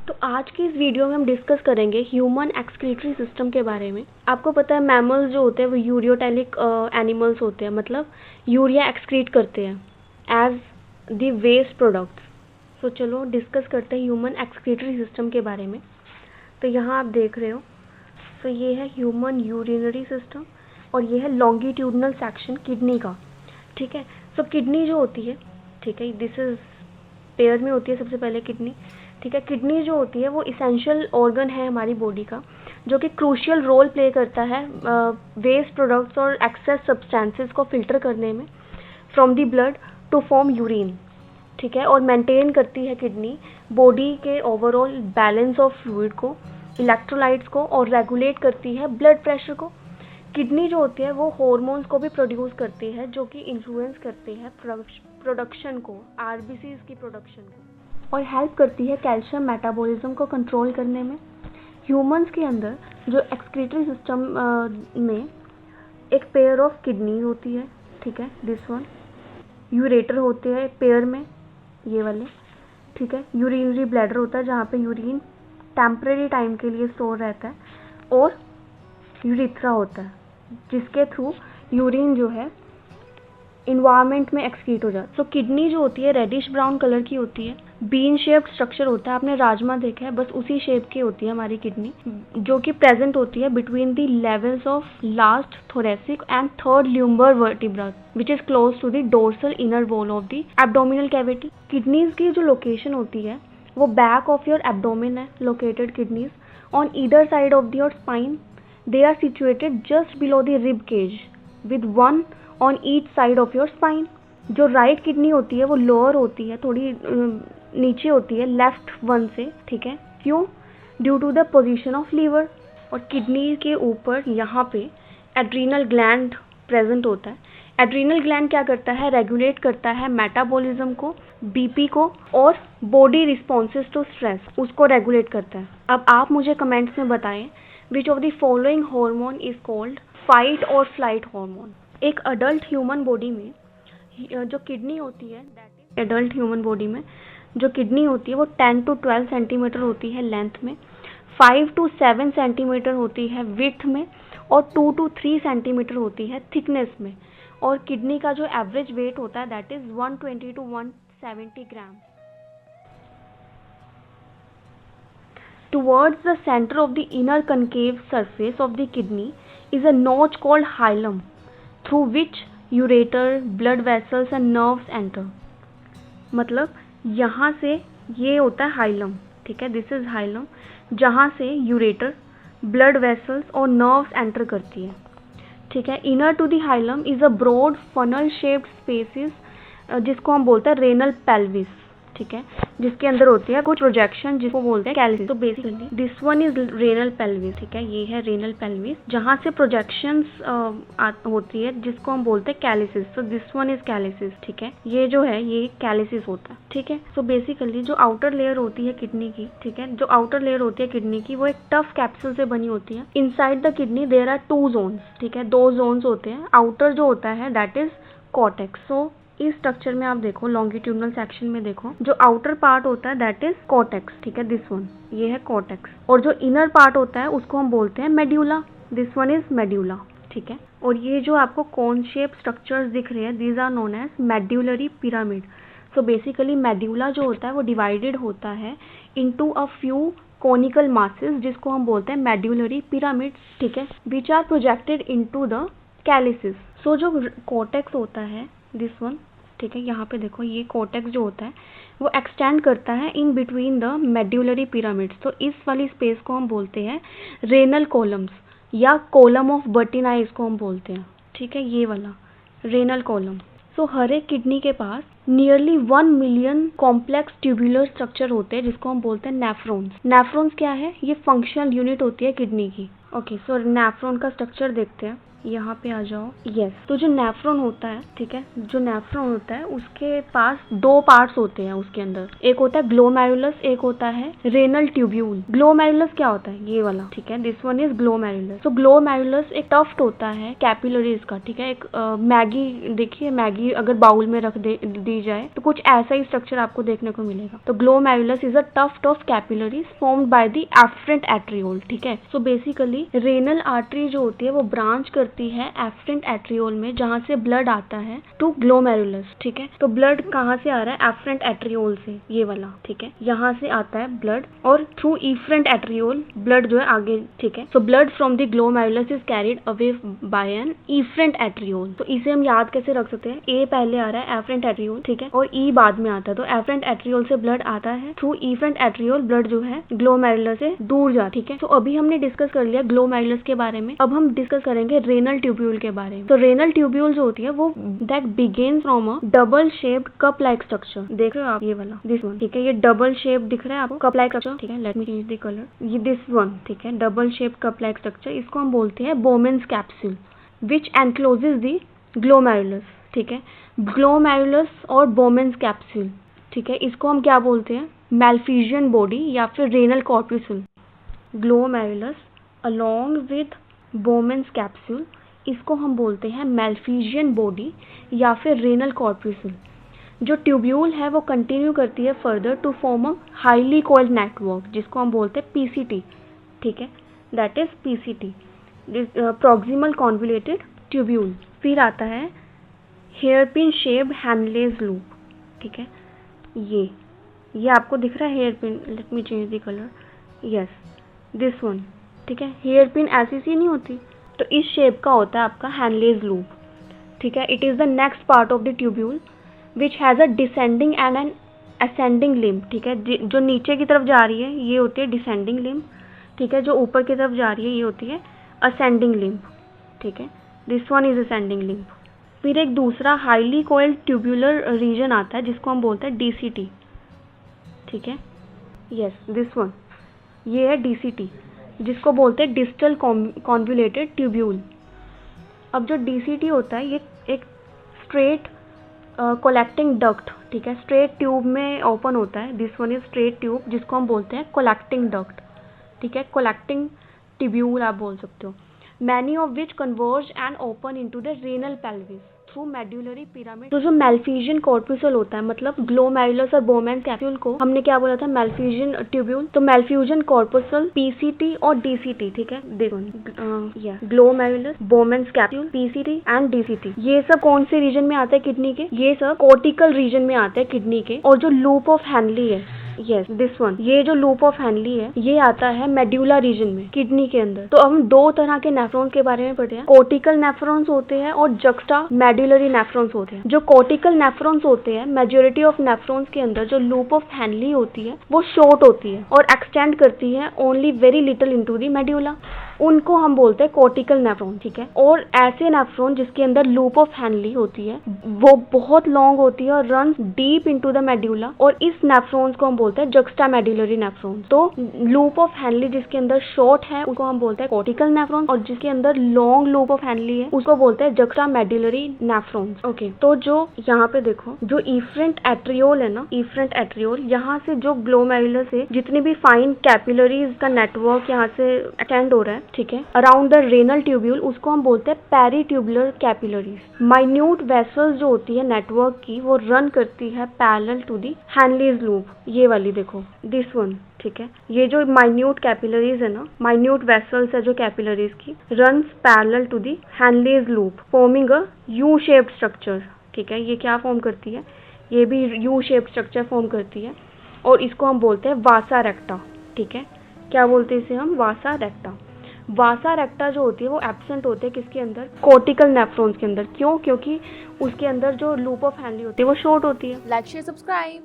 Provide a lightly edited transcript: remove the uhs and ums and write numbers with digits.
तो आज की इस वीडियो में हम डिस्कस करेंगे ह्यूमन एक्सक्रीटरी सिस्टम के बारे में। आपको पता है मैमल्स जो होते हैं वो यूरियोटेलिक एनिमल्स होते हैं, मतलब यूरिया एक्सक्रीट करते हैं एज द वेस्ट प्रोडक्ट्स। सो चलो डिस्कस करते हैं ह्यूमन एक्सक्रीटरी सिस्टम के बारे में। तो यहाँ आप देख रहे हो, सो ये है ह्यूमन यूरिनरी सिस्टम और ये है लॉन्गिट्यूडनल सेक्शन किडनी का। ठीक है, सो किडनी जो होती है, ठीक है, दिस इज पेयर में होती है सबसे पहले किडनी। ठीक है, किडनी जो होती है वो इसेंशियल ऑर्गन है हमारी बॉडी का, जो कि क्रूशियल रोल प्ले करता है वेस्ट प्रोडक्ट्स और एक्सेस सब्सटेंसेस को फिल्टर करने में from the blood to form urine. ठीक है, और मेंटेन करती है किडनी बॉडी के ओवरऑल बैलेंस ऑफ फ्लूइड को, इलेक्ट्रोलाइट्स को, और रेगुलेट करती है ब्लड प्रेशर को। किडनी जो होती है वो हॉर्मोन्स को भी प्रोड्यूस करती है जो कि इन्फ्लुएंस करते हैं प्रोडक्शन को, आरबीसीज की प्रोडक्शन को, और हेल्प करती है कैल्शियम मेटाबॉलिज्म को कंट्रोल करने में। ह्यूमंस के अंदर जो एक्सक्रीटरी सिस्टम में एक पेयर ऑफ किडनी होती है, ठीक है, दिस वन। यूरेटर होते हैं पेयर में, ये वाले। ठीक है, यूरिनरी ब्लैडर होता है जहाँ पे यूरिन टेम्परेरी टाइम के लिए स्टोर रहता है, और यूरिथ्रा होता है जिसके थ्रू यूरिन जो है इन्वायरमेंट में एक्सक्रीट हो जाता है। सो किडनी जो होती है रेडिश ब्राउन कलर की होती है, बीन शेप्ड स्ट्रक्चर होता है, आपने राजमा देखा है, बस उसी शेप की होती है हमारी किडनी, जो कि प्रेजेंट होती है between the levels of last thoracic and third lumbar vertebra which is close to the dorsal inner wall of the abdominal cavity. Kidneys की जो लोकेशन होती है वो बैक ऑफ योर एब्डोमिन है located kidneys on either side of your spine. They are situated just below the rib cage with one on each side of your spine. जो right kidney होती है वो lower होती है, थोड़ी नीचे होती है लेफ्ट वन से। ठीक है, क्यों? Due to the position of liver. और किडनी के ऊपर यहाँ पे एड्रीनल ग्लैंड प्रेजेंट होता है। एड्रीनल ग्लैंड क्या करता है? रेगुलेट करता है मेटाबॉलिज्म को, बीपी को, और बॉडी रिस्पॉन्सेज टू स्ट्रेस, उसको रेगुलेट करता है। अब आप मुझे कमेंट्स में बताएं Which of the following hormone is called fight or flight hormone? एक अडल्ट ह्यूमन बॉडी में जो किडनी होती है, एडल्ट ह्यूमन बॉडी में जो किडनी होती है वो 10 to 12 सेंटीमीटर होती है लेंथ में, 5 to 7 सेंटीमीटर होती है विड्थ में, और 2 to 3 सेंटीमीटर होती है थिकनेस में। और किडनी का जो एवरेज वेट होता है that is 120 to 170 gram. Towards the center of the inner concave surface of the kidney is a notch called hilum, through which ureter, blood vessels and nerves enter. मतलब यहाँ से ये होता है हाइलम, ठीक है, दिस इज हाइलम, जहाँ से यूरेटर, ब्लड वेसल्स और नर्व्स एंटर करती है। ठीक है, inner to the hilum is a broad funnel shaped spaces जिसको हम बोलते हैं रेनल पेल्विस। ठीक है, जिसके अंदर होती है कुछ प्रोजेक्शन जिसको बोलते हैं कैलिसिस। तो basically this one is renal pelvis. ठीक है, ये है रेनल पेल्विस जहाँ से प्रोजेक्शंस होती है जिसको हम बोलते हैं कैलिसिस। तो दिस वन इज कैलिसिस। ठीक है, ये जो है ये कैलिसिस होता है। ठीक है, सो बेसिकली जो आउटर लेयर होती है किडनी की, ठीक है, जो आउटर लेयर होती है किडनी की वो एक टफ कैप्सूल से बनी होती है। Inside the kidney there are 2 zones. ठीक है, 2 जोन्स होते हैं। आउटर जो होता है दैट इज कॉर्टेक्स। सो इस स्ट्रक्चर में आप देखो, लॉन्गिट्यूडनल सेक्शन में देखो, जो आउटर पार्ट होता है दैट इज कॉर्टेक्स। ठीक है, दिस वन, ये है कॉर्टेक्स। और जो इनर पार्ट होता है उसको हम बोलते हैं medulla. This one is medulla. ठीक है, और ये जो आपको कॉन शेप स्ट्रक्चर्स दिख रहे हैं these are known as medullary pyramid. So basically medulla जो होता है वो डिवाइडेड होता है into a few conical masses जिसको हम बोलते हैं मेड्यूलरी पिरामिड। ठीक है, which are projected into the calyces. So जो कॉर्टेक्स होता है दिस वन, ठीक है, यहाँ पे देखो, ये कॉर्टेक्स जो होता है वो एक्सटेंड करता है in between the medullary pyramids. तो इस वाली स्पेस को हम बोलते हैं रेनल कॉलम्स या कॉलम ऑफ बर्टिनाई इसको हम बोलते हैं। ठीक है, ये वाला रेनल कॉलम। सो हर एक किडनी के पास nearly 1 million complex tubular structure होते हैं जिसको हम बोलते हैं नेफ्रॉन्स। नेफ्रॉन्स क्या है? ये फंक्शनल यूनिट होती है किडनी की। ओके, सो नेफ्रॉन का स्ट्रक्चर देखते हैं। यहाँ पे आ जाओ। यस, तो जो नेफ्रॉन होता है, ठीक है, जो नेफ्रॉन होता है उसके पास दो पार्ट्स होते हैं उसके अंदर। एक होता है ग्लोमेरुलस, एक होता है रेनल ट्यूब्यूल। ग्लोमेरुलस क्या होता है? ये वाला, ठीक है, दिस वन इज ग्लोमेरुलस। तो ग्लोमेरुलस एक टफ्ट होता है कैपिलरीज का, ठीक है। एक मैगी देखिए, मैगी अगर बाउल में रख दी जाए तो कुछ ऐसा ही स्ट्रक्चर आपको देखने को मिलेगा। तो glomerulus is a tuft of capillaries formed by the afferent arteriole, ठीक है। सो बेसिकली रेनल आर्टरी जो होती है वो ब्रांच करती है एफरेंट एट्रियोल में, जहाँ से ब्लड आता है टू ग्लोमेरुलस, ठीक है। तो ब्लड कहाँ से आ रहा है? एफरेंट एट्रियोल से, ये वाला, ठीक है, यहाँ से आता है ब्लड, और थ्रू इफरेंट एट्रियोल ब्लड जो है आगे, ठीक है। So blood from the glomerulus is carried away by an efferent arteriole. तो इसे हम याद कैसे रख सकते हैं? ए पहले आ रहा है एफरेंट एट्रियोल, ठीक है, और ई बाद में आता है। तो एफरेंट एट्रियोल से ब्लड आता है, थ्रू इफरेंट एट्रियोल ब्लड जो है ग्लोमेरुलस से दूर जा, ठीक है। तो अभी हमने डिस्कस कर लिया ग्लोमेरुलस के बारे में। अब हम डिस्कस करेंगे रेनल ट्यूब्यूल के बारे में। तो रेनल ट्यूब्यूल जो होती है वो that begins from a double shaped cup like structure. देख रहे हो आप? ये वाला, दिस वन, ठीक है, ये डबल शेप दिख रहा है आपको, कप लाइक स्ट्रक्चर, ठीक है। Let me change the colour. ये दिस वन, ठीक है, double shape cup like structure, इसको हम बोलते हैं Bowman's capsule which encloses the glomerulus, ठीक है। ग्लोमेरुलस और बोमेन्स कैप्सूल, ठीक है, इसको हम क्या बोलते हैं? मैलफिजियन बॉडी या फिर renal corpuscle. Glomerulus along with Bowman's capsule, इसको हम बोलते हैं मैलफिजियन बॉडी या फिर रेनल कॉर्पस्यूल। जो ट्यूब्यूल है वो कंटिन्यू करती है further to form a highly coiled network, जिसको हम बोलते हैं पीसीटी, ठीक है, that is PCT, proximal convoluted tubule. फिर आता है हेयरपिन शेप्ड हैंडलेस लूप, ठीक है, ये आपको दिख रहा है hairpin. Let me change the colour. Yes, this one, ठीक है। हेयरपिन ऐसी सी नहीं होती, तो इस शेप का होता है आपका हैंडलेस लूप, ठीक है। It is the next part of the tubule which has a descending and N ascending limb, ठीक है। जो नीचे की तरफ जा रही है ये होती है डिसेंडिंग लिम्ब, ठीक है। जो ऊपर की तरफ जा रही है ये होती है असेंडिंग लिम्ब, ठीक है। This one is ascending limb. फिर एक दूसरा हाईली कॉइल्ड ट्यूब्यूलर रीजन आता है जिसको हम बोलते हैं डीसीटी, ठीक है। यस, दिस वन, ये है डीसीटी, जिसको बोलते हैं डिस्टल कॉन्वोल्यूटेड ट्यूब्यूल। अब जो डीसीटी होता है ये एक स्ट्रेट कलेक्टिंग डक्ट, ठीक है, स्ट्रेट ट्यूब में ओपन होता है। This one is straight tube, जिसको हम बोलते हैं कलेक्टिंग डक्ट, ठीक है, कलेक्टिंग ट्यूब्यूल आप बोल सकते हो। Many of which converge and open into the renal pelvis through medullary pyramid. तो जो मैलफिजियन कॉर्पस्यूल होता है, मतलब ग्लोमेरुलस और बोमेन्स कैप्सूल को हमने क्या बोला था? मैलफिजियन ट्यूब्यूल। तो मैलफ्यूजन कॉर्पस्यूल, पीसीटी और डीसीटी, ठीक है, देखो, glomerulus, Bowman's capsule, PCT and DCT, ये सब कौन से रीजन में आते हैं? किडनी के। ये सब कॉर्टिकल रीजन में आते हैं किडनी के। और जो लूप ऑफ हैनली है, यस, दिस वन, ये जो लूप ऑफ हैनली है ये आता है मेड्यूला रीजन में, किडनी के अंदर। तो अब हम दो तरह के नेफ्रॉन्स के बारे में पढ़े हैं। कॉर्टिकल नेफ्रॉन्स होते हैं और जक्स्टा मेड्यूलरी नेफ्रॉन्स होते हैं। जो कॉर्टिकल नेफ्रॉन्स होते हैं, मेजॉरिटी ऑफ नेफ्रॉन्स के अंदर जो लूप ऑफ हैनली होती है वो शॉर्ट होती है और एक्सटेंड करती है only very little into the medulla, उनको हम बोलते हैं कॉर्टिकल नेफ्रॉन, ठीक है। और ऐसे नेफ्रॉन जिसके अंदर लूप ऑफ हैनली होती है वो बहुत लॉन्ग होती है और run deep into the medulla, और इस नेफ्रॉन्स को हम बोलते हैं जक्स्टा मेड्यूलरी नेफ्रॉन। तो लूप ऑफ हैनली जिसके अंदर शॉर्ट है उसको हम बोलते हैं कॉर्टिकल नेफ्रॉन, और जिसके अंदर लॉन्ग लूप ऑफ हैनली है उसको बोलते हैं जक्स्टा मेड्यूलरी नेफ्रॉन। ओके, तो जो यहाँ पे देखो, जो इफरेंट एट्रियोल है ना, इफरेंट एट्रियोल, यहाँ से जो ग्लोमेरुलस से जितनी भी फाइन कैपिलरीज का नेटवर्क यहाँ से अटेंड हो रहा है, ठीक है, अराउंड द रेनल ट्यूब्यूल, उसको हम बोलते हैं पेरीट्यूबुलर कैपिलरीज। माइन्यूट वेसल्स जो होती है नेटवर्क की वो रन करती है parallel to the Henle's loop, ये वाली देखो, दिस वन, ठीक है। ये जो माइन्यूट कैपिलरीज है ना, माइन्यूट वेसल्स है जो कैपिलरीज की, runs parallel to the Henle's loop forming a U shaped structure, ठीक है। ये क्या फॉर्म करती है? ये भी यू शेप्ड स्ट्रक्चर फॉर्म करती है और इसको हम बोलते हैं वासा रेक्टा, ठीक है। क्या बोलते हैं इसे हम? वासा रेक्टा। वासा रेक्टा जो होती है वो एब्सेंट होते हैं किसके अंदर? कॉर्टिकल नेफ्रॉन्स के अंदर। क्यों? क्योंकि उसके अंदर जो लूप ऑफ हैनली होती है वो शॉर्ट होती है। Like share subscribe.